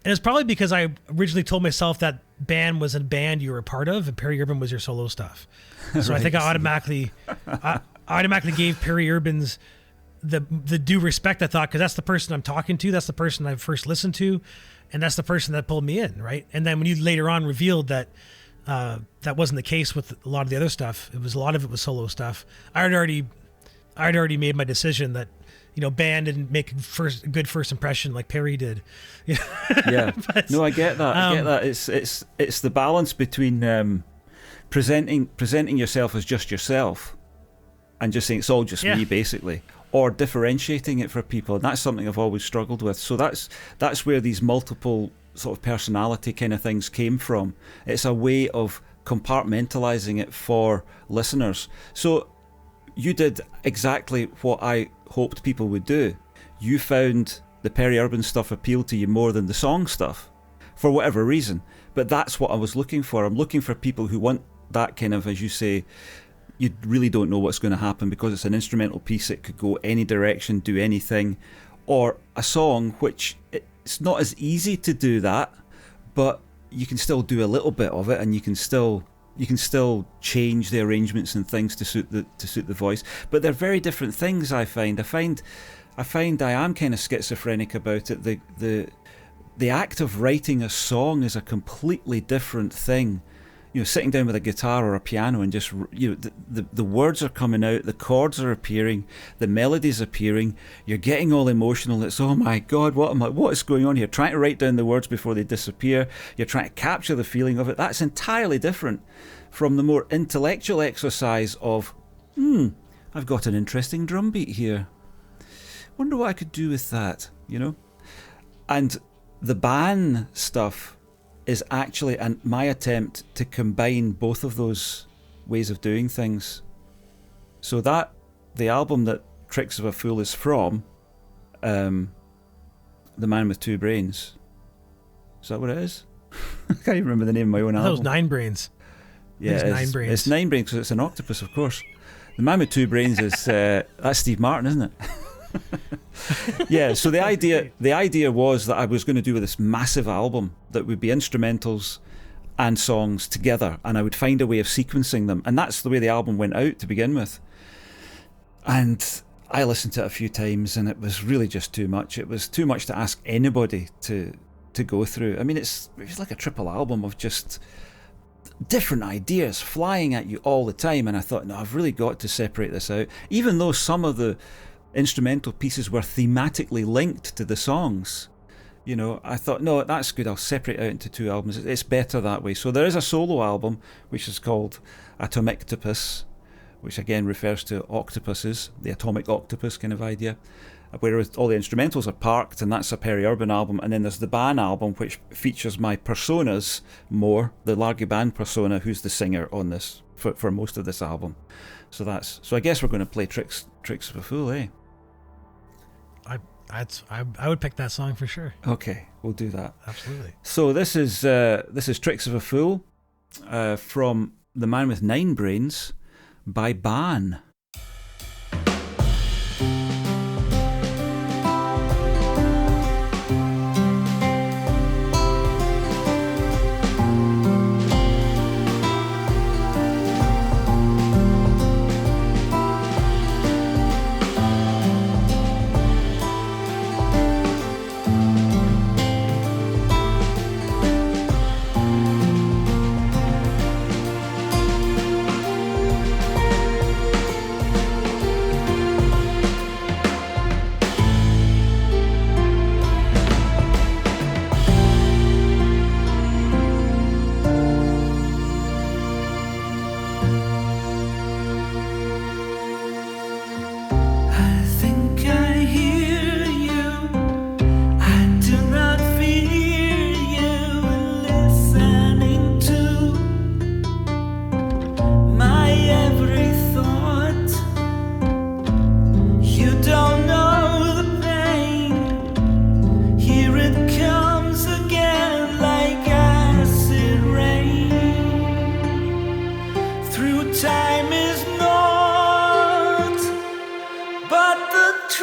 it's probably because I originally told myself that band was a band you were a part of and Peri Urban was your solo stuff. So right. I think I automatically gave Peri Urban's the due respect, I thought, because that's the person I'm talking to, that's the person I first listened to, and that's the person that pulled me in, right? And then when you later on revealed that that wasn't the case with a lot of the other stuff, a lot of it was solo stuff, I'd already made my decision that, you know, band didn't make a good first impression like Peri did. Yeah. But, no, I get that. I get that. It's the balance between presenting yourself as just yourself and just saying it's all just me, basically, or differentiating it for people. And that's something I've always struggled with. So that's where these multiple sort of personality kind of things came from. It's a way of compartmentalizing it for listeners. So you did exactly what I hoped people would do. You found the Peri Urban stuff appealed to you more than the song stuff, for whatever reason. But that's what I was looking for. I'm looking for people who want that kind of, as you say, you really don't know what's going to happen because it's an instrumental piece. It could go any direction, do anything. Or a song which it's not as easy to do that, but you can still do a little bit of it, and you can still change the arrangements and things to suit the voice. But they're very different things. I find I am kind of schizophrenic about it. The act of writing a song is a completely different thing. You know, sitting down with a guitar or a piano and just, you know, the words are coming out, the chords are appearing, the melody's appearing, you're getting all emotional. It's, oh my God, what is going on here? Trying to write down the words before they disappear. You're trying to capture the feeling of it. That's entirely different from the more intellectual exercise of, I've got an interesting drum beat here. Wonder what I could do with that, you know? And the band stuff is actually my attempt to combine both of those ways of doing things. So that the album that Tricks of a Fool is from, The Man with Two Brains. Is that what it is? I can't even remember the name of my own album. That was Nine Brains. Yeah, it's Nine Brains. It's Nine Brains because it's an octopus, of course. The Man with Two Brains is that's Steve Martin, isn't it? Yeah, so the idea was that I was going to do this massive album that would be instrumentals and songs together, and I would find a way of sequencing them, and that's the way the album went out to begin with. And I listened to it a few times, and it was really just too much. It was too much to ask anybody to go through. I mean, it was like a triple album of just different ideas flying at you all the time, and I thought, no, I've really got to separate this out, even though some of the instrumental pieces were thematically linked to the songs. You know, I thought, no, that's good, I'll separate it out into two albums. It's better that way. So there is a solo album which is called Atomictopus, which again refers to octopuses, the atomic octopus kind of idea, where all the instrumentals are parked, and that's a Peri Urban album. And then there's the band album, which features my personas more, the Largy Band persona, who's the singer on this for most of this album. So I guess we're going to play Tricks of a Fool, eh? I would pick that song for sure. Okay, we'll do that. Absolutely. So this is Tricks of a Fool from The Man with Nine Brains by Ban.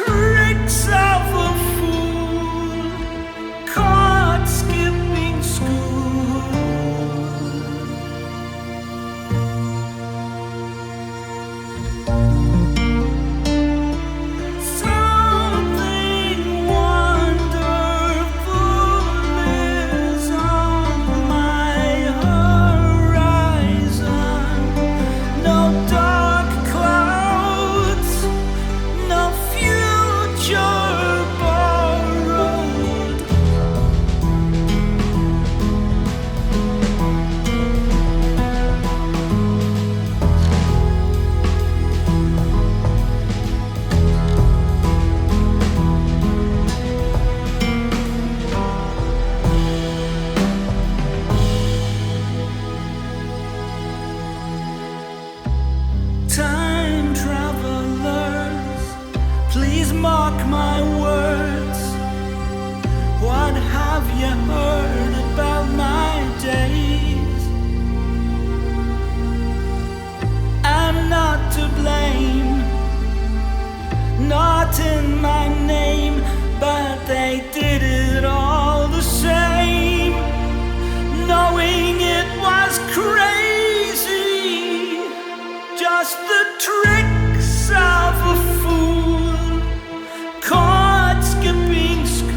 tricks of a fool caught skipping school. Something wonderful is on my horizon. No dark clouds, no future borrowed. Time travelers, please mark my words. What have you heard about my days? I'm not to blame, not in my name, but they did it all the same, knowing it was crazy. Just the tricks of a fool caught skipping school.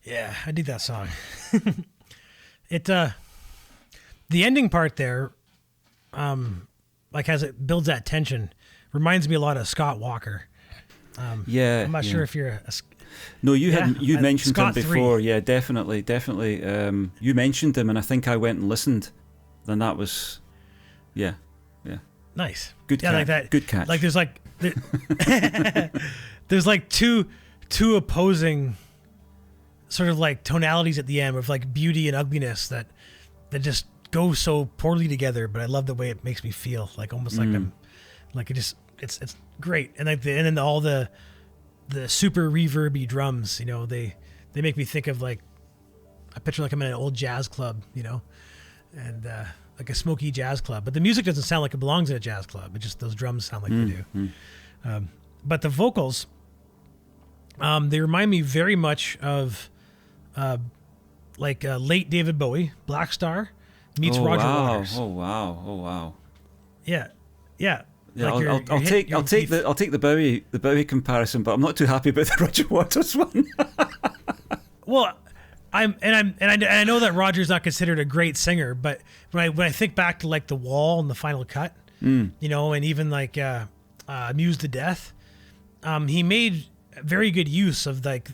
Yeah, I dig that song. The ending part there, like as it builds that tension, reminds me a lot of Scott Walker. Yeah, I'm not yeah. sure if you're No, you Yeah, had you mentioned Scott him before. Yeah, definitely. You mentioned him, and I think I went and listened. Then that was, yeah. nice. Good Yeah, catch. like that. Good catch. Like there's like two opposing sort of like tonalities at the end of like beauty and ugliness that just go so poorly together. But I love the way it makes me feel like almost like I'm like it's great. And like and then all the super reverby drums, you know, they make me think of like I picture like I'm in an old jazz club, you know, and like a smoky jazz club. But the music doesn't sound like it belongs in a jazz club. It just those drums sound like they do. But the vocals, they remind me very much of late David Bowie, Black Star meets Roger Waters. Oh wow. Yeah. Yeah, Like I'll take the Bowie comparison, but I'm not too happy about the Roger Waters one. Well, I know that Roger's not considered a great singer, but when I think back to like The Wall and The Final Cut, you know, and even like Amused to Death, he made very good use of like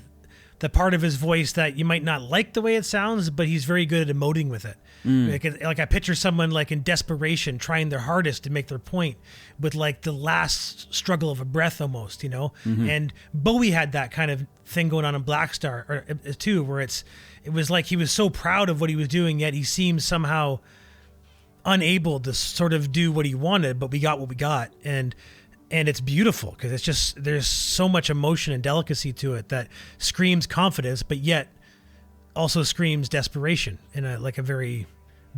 the part of his voice that you might not like the way it sounds, but he's very good at emoting with it. Like I picture someone like in desperation trying their hardest to make their point with like the last struggle of a breath almost, you know? And Bowie had that kind of thing going on in Black Star too, where it was like he was so proud of what he was doing, yet he seemed somehow unable to sort of do what he wanted, but we got what we got. And it's beautiful because it's just, there's so much emotion and delicacy to it that screams confidence, but yet also screams desperation in a very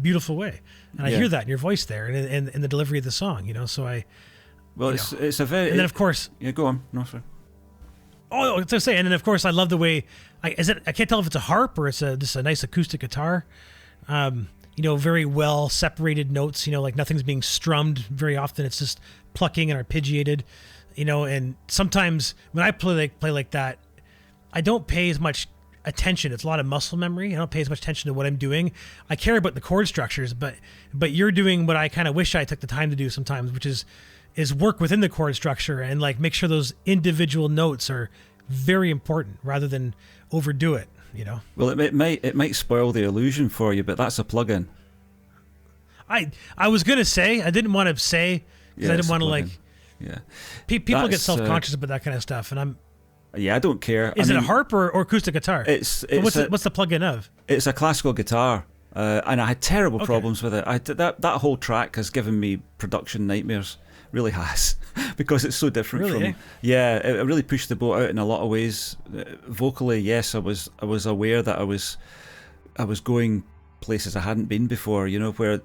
beautiful way. And I hear that in your voice there and in the delivery of the song, you know? So it's a very, and then of course, yeah, go on. No, sorry. Oh, it's to say, and then of course I love the way I can't tell if it's a harp or it's just a nice acoustic guitar. You know, very well separated notes, you know, like nothing's being strummed very often. It's just plucking and arpeggiated, you know, and sometimes when I play like that, I don't pay as much attention. It's a lot of muscle memory. I don't pay as much attention to what I'm doing. I care about the chord structures, but you're doing what I kind of wish I took the time to do sometimes, which is work within the chord structure and like make sure those individual notes are very important rather than overdo it, you know. Well, it might spoil the illusion for you, but that's a plugin. I was gonna say, I didn't want to say because I didn't want to like. Yeah. People get self-conscious about that kind of stuff, and I don't care. Is it a harp or acoustic guitar? What's the plug-in of? It's a classical guitar, and I had terrible problems with it. That whole track has given me production nightmares. Really has, because it's so different really, from. Yeah, it really pushed the boat out in a lot of ways. Vocally, yes, I was aware that I was going places I hadn't been before. You know, where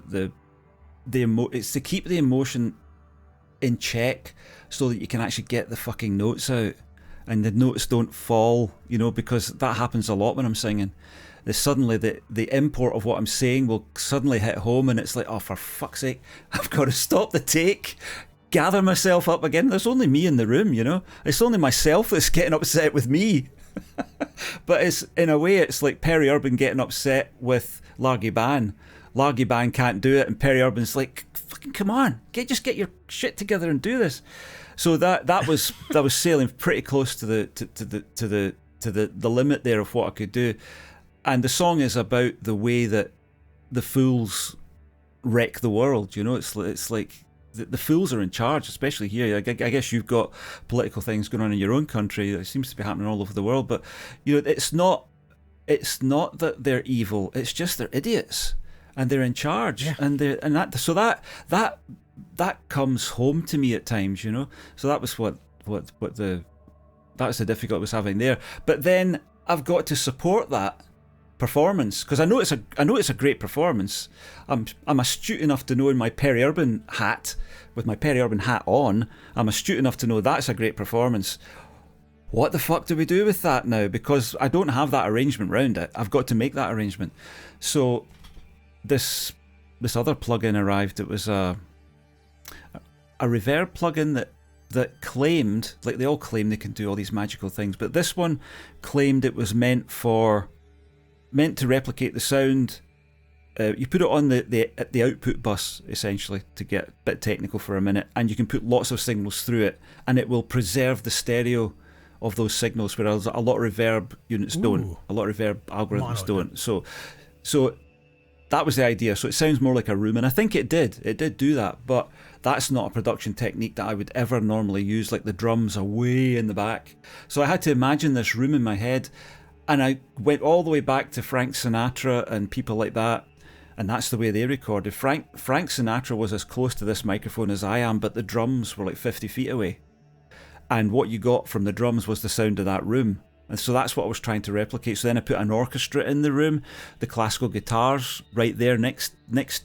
it's to keep the emotion in check so that you can actually get the fucking notes out and the notes don't fall, you know, because that happens a lot when I'm singing. Suddenly the import of what I'm saying will suddenly hit home, and it's like, oh, for fuck's sake, I've got to stop the take, gather myself up again. There's only me in the room, you know, it's only myself that's getting upset with me. But it's, in a way, it's like Peri Urban getting upset with Largy Ban. Largy Ban can't do it, and Peri Urban's like, fucking come on, just get your shit together and do this. So that was sailing pretty close to the limit there of what I could do. And the song is about the way that the fools wreck the world. You know, it's like the fools are in charge, especially here. I guess you've got political things going on in your own country. It seems to be happening all over the world. But you know, it's not that they're evil. It's just they're idiots, and they're in charge. Yeah. That comes home to me at times. You know, so that was that's the difficulty I was having there. But then I've got to support that performance, because I know it's a great performance. I'm astute enough to know, in my Peri Urban hat, with my Peri Urban hat on, I'm astute enough to know that's a great performance. What the fuck do we do with that now? Because I don't have that arrangement round it. I've got to make that arrangement. So this other plugin arrived. It was a reverb plugin that claimed, like they all claim they can do all these magical things, but this one claimed it was meant to replicate the sound. You put it on the output bus, essentially, to get a bit technical for a minute, and you can put lots of signals through it, and it will preserve the stereo of those signals, whereas a lot of reverb units don't. A lot of reverb algorithms don't. So that was the idea. So it sounds more like a room, and I think it did do that, but that's not a production technique that I would ever normally use. Like, the drums are way in the back, so I had to imagine this room in my head. And I went all the way back to Frank Sinatra and people like that, and that's the way they recorded. Frank Sinatra was as close to this microphone as I am, but the drums were like 50 feet away. And what you got from the drums was the sound of that room. And so that's what I was trying to replicate. So then I put an orchestra in the room, the classical guitars right there next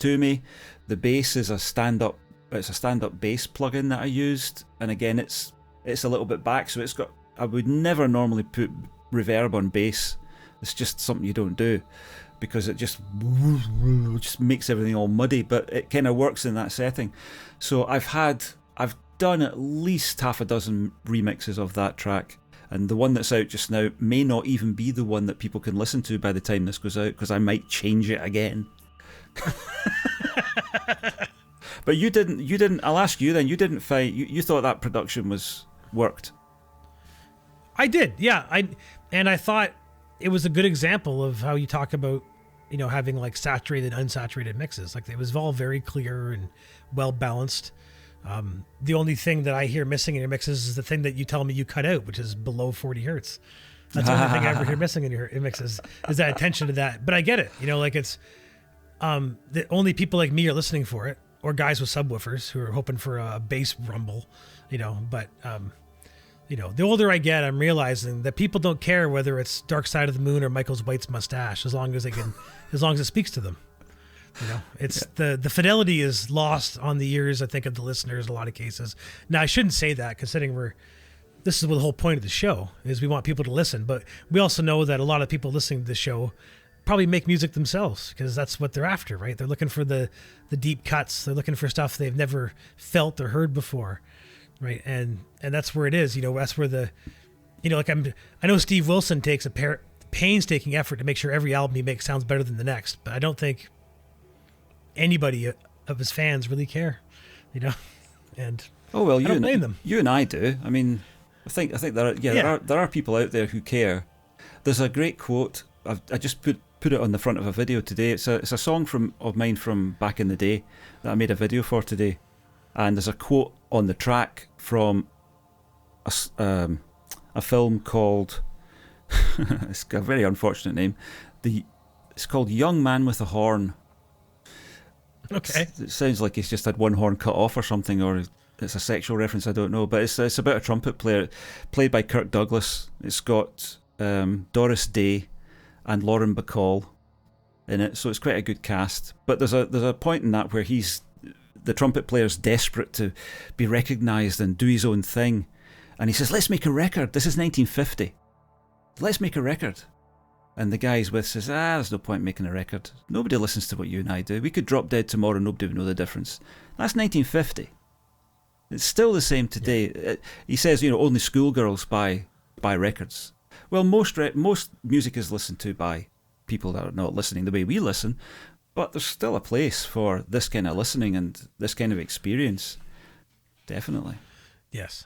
to me. The bass is a stand-up bass plugin that I used. And again, it's a little bit back, so I would never normally put reverb on bass. It's just something you don't do, because it just makes everything all muddy, but it kind of works in that setting. So I've done at least half a dozen remixes of that track, and the one that's out just now may not even be the one that people can listen to by the time this goes out, because I might change it again. But you didn't I'll ask you then, you didn't find, you thought that production worked? I did, yeah. I thought it was a good example of how you talk about, you know, having like saturated, unsaturated mixes. Like, it was all very clear and well balanced. The only thing that I hear missing in your mixes is the thing that you tell me you cut out, which is below 40 hertz. That's the only thing I ever hear missing in your mixes, is that attention to that. But I get it, you know, like, it's the only people like me are listening for it, or guys with subwoofers who are hoping for a bass rumble, you know. But you know, the older I get, I'm realizing that people don't care whether it's Dark Side of the Moon or Michael White's Mustache, as long as it speaks to them. You know, it's the fidelity is lost on the ears, I think, of the listeners in a lot of cases. Now, I shouldn't say that, considering this is the whole point of the show, is we want people to listen, but we also know that a lot of people listening to the show probably make music themselves, because that's what they're after, right? They're looking for the deep cuts. They're looking for stuff they've never felt or heard before. Right, and that's where it is, you know. That's where like I know Steve Wilson takes a painstaking effort to make sure every album he makes sounds better than the next. But I don't think anybody of his fans really care, And well, I don't blame them. You and I do. I mean, I think there are people out there who care. There's a great quote. I just put it on the front of a video today. It's a song of mine from back in the day that I made a video for today, and there's a quote on the track from a film called it's got a very unfortunate name. It's called Young Man with a Horn. Okay. It sounds like he's just had one horn cut off or something, or it's a sexual reference. I don't know, but it's about a trumpet player played by Kirk Douglas. It's got Doris Day and Lauren Bacall in it, so it's quite a good cast. But there's a point in that where the trumpet player's desperate to be recognised and do his own thing, and he says, "Let's make a record. This is 1950. Let's make a record." And the guy he's with says, "There's no point making a record. Nobody listens to what you and I do. We could drop dead tomorrow, nobody would know the difference. That's 1950. It's still the same today." He says, only schoolgirls buy records. Well, most music is listened to by people that are not listening the way we listen, but there's still a place for this kind of listening and this kind of experience. Definitely. Yes.